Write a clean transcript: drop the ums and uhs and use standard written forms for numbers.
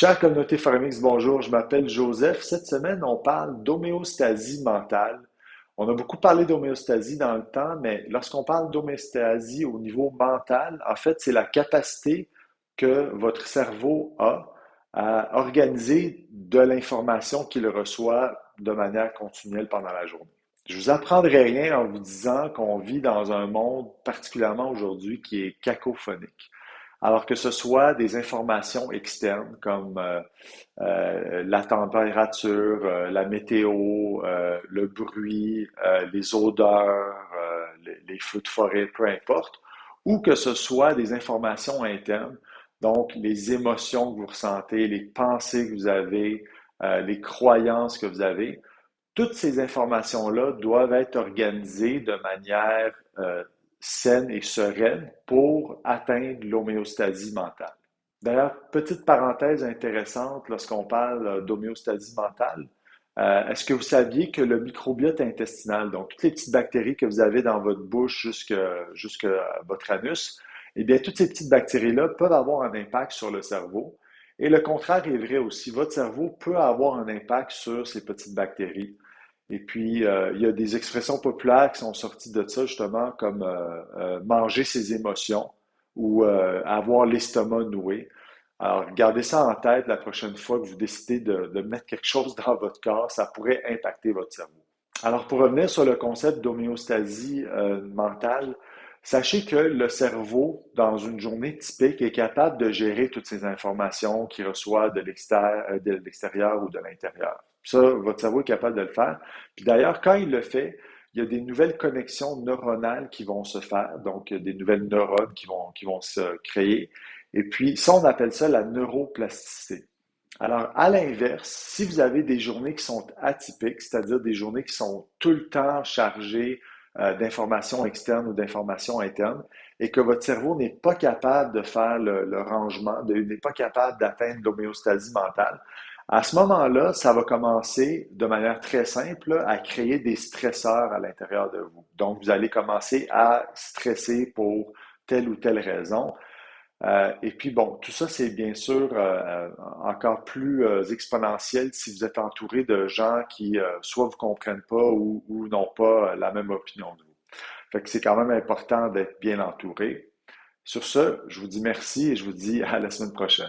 Chère communauté Foramix, bonjour, je m'appelle Joseph. Cette semaine, on parle d'homéostasie mentale. On a beaucoup parlé d'homéostasie dans le temps, mais lorsqu'on parle d'homéostasie au niveau mental, en fait, c'est la capacité que votre cerveau a à organiser de l'information qu'il reçoit de manière continuelle pendant la journée. Je vous apprendrai rien en vous disant qu'on vit dans un monde, particulièrement aujourd'hui, qui est cacophonique. Alors que ce soit des informations externes comme la température, la météo, le bruit, les odeurs, les feux de forêt, peu importe, ou que ce soit des informations internes, donc les émotions que vous ressentez, les pensées que vous avez, les croyances que vous avez, toutes ces informations-là doivent être organisées de manière saine et sereine pour atteindre l'homéostasie mentale. D'ailleurs, petite parenthèse intéressante lorsqu'on parle d'homéostasie mentale, est-ce que vous saviez que le microbiote intestinal, donc toutes les petites bactéries que vous avez dans votre bouche jusqu'à votre anus, eh bien, toutes ces petites bactéries-là peuvent avoir un impact sur le cerveau. Et le contraire est vrai aussi. Votre cerveau peut avoir un impact sur ces petites bactéries. Et puis, il y a des expressions populaires qui sont sorties de ça, justement, comme manger ses émotions ou avoir l'estomac noué. Alors, gardez ça en tête la prochaine fois que vous décidez de mettre quelque chose dans votre corps, ça pourrait impacter votre cerveau. Alors, pour revenir sur le concept d'homéostasie mentale, sachez que le cerveau, dans une journée typique, est capable de gérer toutes ces informations qu'il reçoit de l'extérieur ou de l'intérieur. Ça, votre cerveau est capable de le faire. Puis d'ailleurs, quand il le fait, il y a des nouvelles connexions neuronales qui vont se faire, donc des nouvelles neurones qui vont se créer. Et puis, ça, on appelle ça la neuroplasticité. Alors, à l'inverse, si vous avez des journées qui sont atypiques, c'est-à-dire des journées qui sont tout le temps chargées d'informations externes ou d'informations internes, et que votre cerveau n'est pas capable de faire le rangement, n'est pas capable d'atteindre l'homéostasie mentale, à ce moment-là, ça va commencer de manière très simple à créer des stresseurs à l'intérieur de vous. Donc, vous allez commencer à stresser pour telle ou telle raison. Et puis bon, tout ça, c'est bien sûr encore plus exponentiel si vous êtes entouré de gens qui soit vous comprennent pas ou n'ont pas la même opinion de vous. Fait que c'est quand même important d'être bien entouré. Sur ce, je vous dis merci et je vous dis à la semaine prochaine.